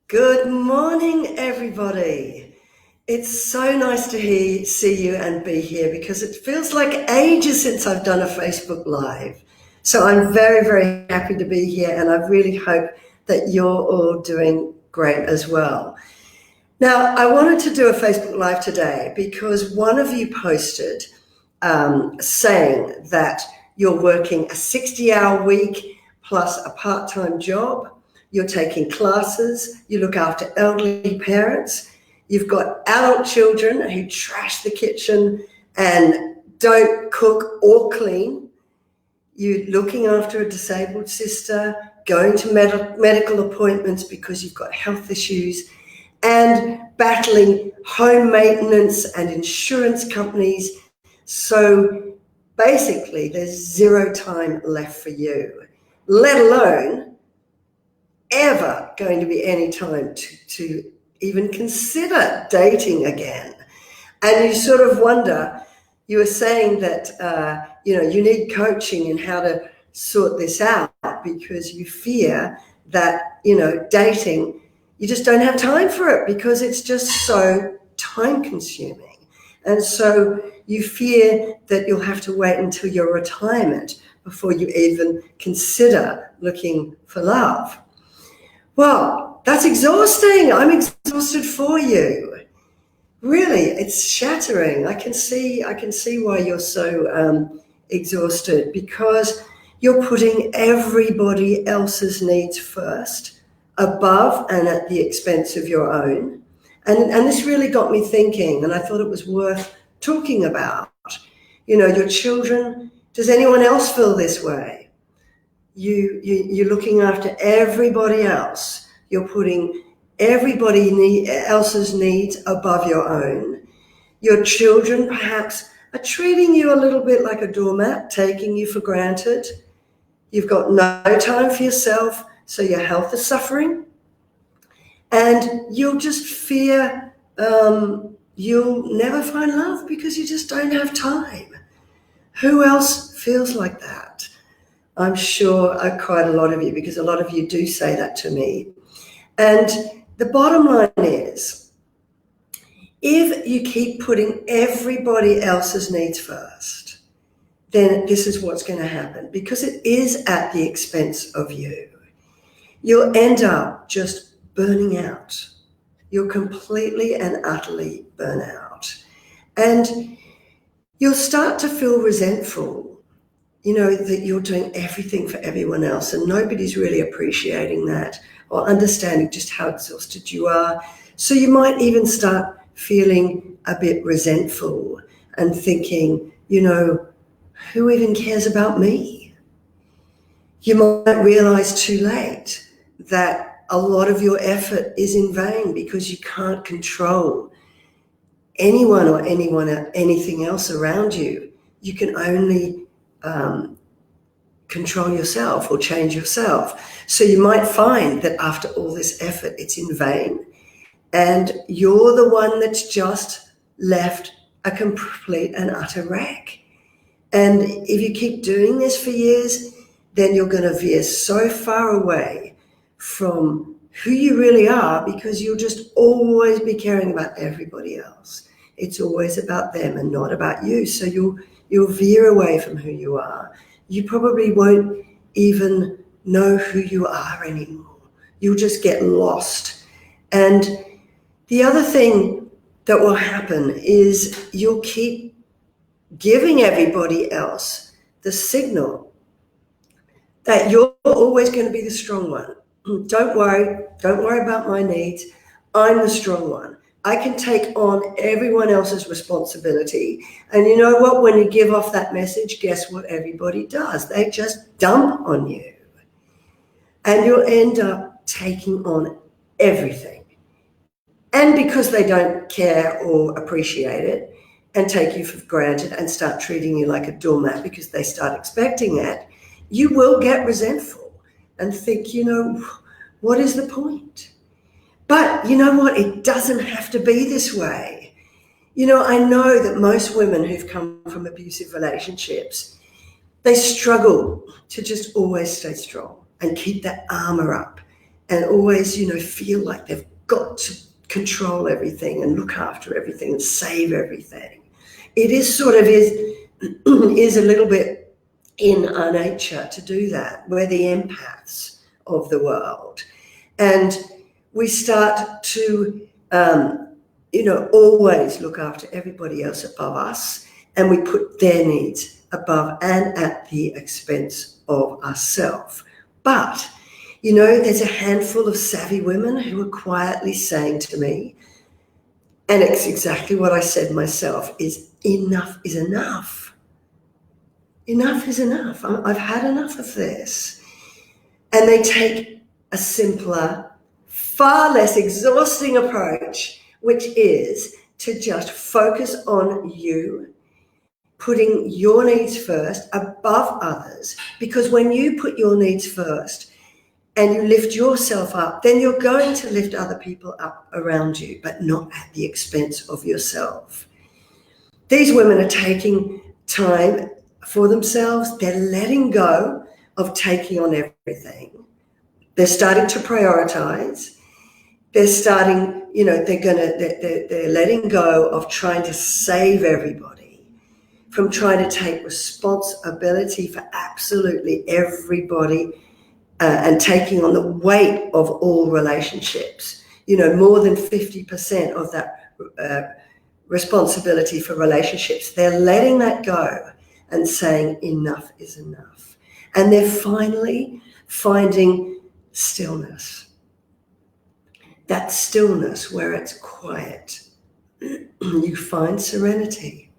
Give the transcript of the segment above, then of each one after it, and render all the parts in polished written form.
Good morning, everybody. It's so nice to see you and be here because it feels like ages since I've done a Facebook Live. So I'm very, very happy to be here, and I really hope that you're all doing great as well. Now, I wanted to do a Facebook Live today because one of you posted saying that you're working a 60-hour week plus a part-time job. You're taking classes, you look after elderly parents, you've got adult children who trash the kitchen and don't cook or clean. You're looking after a disabled sister, going to medical appointments because you've got health issues, and battling home maintenance and insurance companies. So basically, there's zero time left for you, let alone ever going to be any time to even consider dating again. And you sort of wonder, you were saying that, you need coaching in how to sort this out because you fear that, dating, you just don't have time for it because it's just so time consuming. And so you fear that you'll have to wait until your retirement before you even consider looking for love. Well, that's exhausting. I'm exhausted for you. Really, it's shattering. I can see why you're so exhausted, because you're putting everybody else's needs first, above and at the expense of your own. And this really got me thinking, and I thought it was worth talking about. Your children, does anyone else feel this way? You're looking after everybody else. You're putting everybody else's needs above your own. Your children perhaps are treating you a little bit like a doormat, taking you for granted. You've got no time for yourself, so your health is suffering. And you'll just fear you'll never find love because you just don't have time. Who else feels like that? I'm sure quite a lot of you, because a lot of you do say that to me. And the bottom line is, if you keep putting everybody else's needs first, then this is what's going to happen, because it is at the expense of you. You'll end up just burning out. You'll completely and utterly burn out. And you'll start to feel resentful, that you're doing everything for everyone else and nobody's really appreciating that or understanding just how exhausted you are. So you might even start feeling a bit resentful and thinking, who even cares about me? You might realize too late that a lot of your effort is in vain because you can't control anyone or anything else around you. You can only control yourself or change yourself. So you might find that after all this effort, it's in vain, and you're the one that's just left a complete and utter wreck. And if you keep doing this for years, then you're going to veer so far away from who you really are, because you'll just always be caring about everybody else. It's always about them and not about you. So you'll veer away from who you are. You probably won't even know who you are anymore. You'll just get lost. And the other thing that will happen is you'll keep giving everybody else the signal that you're always going to be the strong one. Don't worry about my needs. I'm the strong one. I can take on everyone else's responsibility. And you know what? When you give off that message, guess what everybody does? They just dump on you. And you'll end up taking on everything. And because they don't care or appreciate it and take you for granted and start treating you like a doormat because they start expecting it, you will get resentful and think, what is the point? But you know what? It doesn't have to be this way. I know that most women who've come from abusive relationships, they struggle to just always stay strong and keep that armor up and always, feel like they've got to control everything and look after everything and save everything. It is is a little bit in our nature to do that. We're the empaths of the world. And we start to, always look after everybody else above us, and we put their needs above and at the expense of ourselves. But, there's a handful of savvy women who are quietly saying to me, and it's exactly what I said myself, is enough is enough. Enough is enough. I've had enough of this. And they take a simpler, far less exhausting approach, which is to just focus on you, putting your needs first above others. Because when you put your needs first and you lift yourself up, then you're going to lift other people up around you, but not at the expense of yourself. These women are taking time for themselves. They're letting go of taking on everything. They're starting to prioritize. They're starting, they're letting go of trying to save everybody, from trying to take responsibility for absolutely everybody, and taking on the weight of all relationships. More than 50% of that responsibility for relationships. They're letting that go and saying enough is enough. And they're finally finding stillness. That stillness where it's quiet. You find serenity.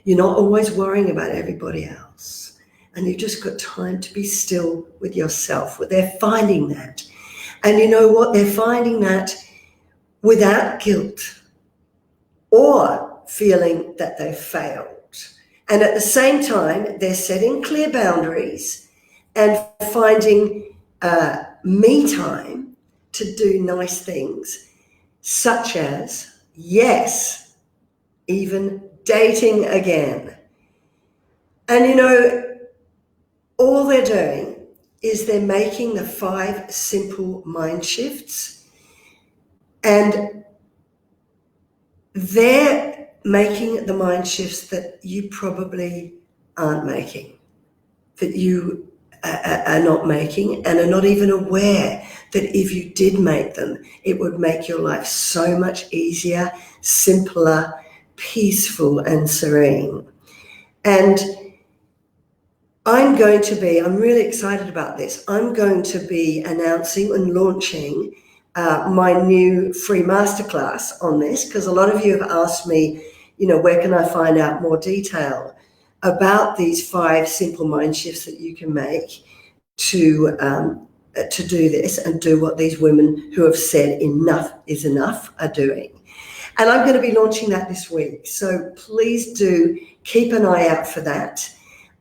You're not always worrying about everybody else. And you've just got time to be still with yourself. They're finding that. And you know what? They're finding that without guilt or feeling that they've failed. And at the same time, they're setting clear boundaries and finding me time to do nice things, such as, yes, even dating again. And all they're doing is they're making the 5 simple mind shifts, and they're making the mind shifts that you probably aren't making, that you are not making, and are not even aware that if you did make them, it would make your life so much easier, simpler, peaceful, and serene. And I'm really excited about this. I'm going to be announcing and launching my new free masterclass on this, because a lot of you have asked me, where can I find out more detail about these 5 simple mind shifts that you can make to do this and do what these women who have said enough is enough are doing. And I'm going to be launching that this week. So please do keep an eye out for that.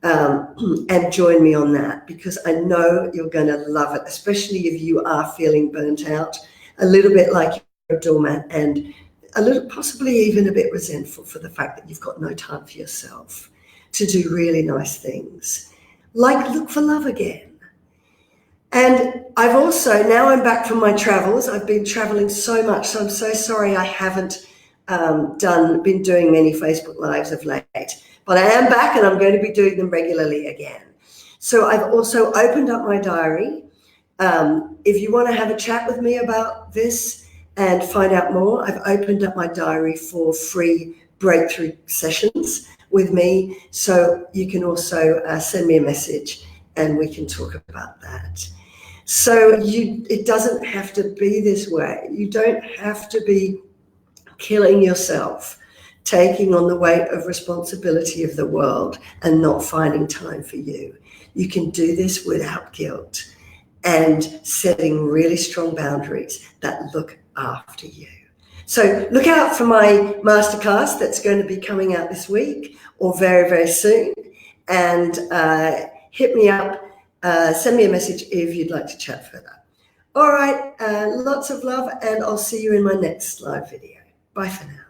And join me on that, because I know you're going to love it, especially if you are feeling burnt out, a little bit like you're a doormat, and a little, possibly even a bit resentful for the fact that you've got no time for yourself to do really nice things, like look for love again. And I've also, now I'm back from my travels. I've been traveling so much, so I'm so sorry I haven't been doing many Facebook Lives of late. But I am back, and I'm going to be doing them regularly again. So I've also opened up my diary. If you want to have a chat with me about this and find out more, I've opened up my diary for free breakthrough sessions with me. So you can also send me a message and we can talk about that. So it doesn't have to be this way. You don't have to be killing yourself, taking on the weight of responsibility of the world and not finding time for you. You can do this without guilt and setting really strong boundaries that look after you. So look out for my masterclass that's going to be coming out this week or very, very soon. And hit me up, send me a message if you'd like to chat further. All right, lots of love, and I'll see you in my next live video. Bye for now.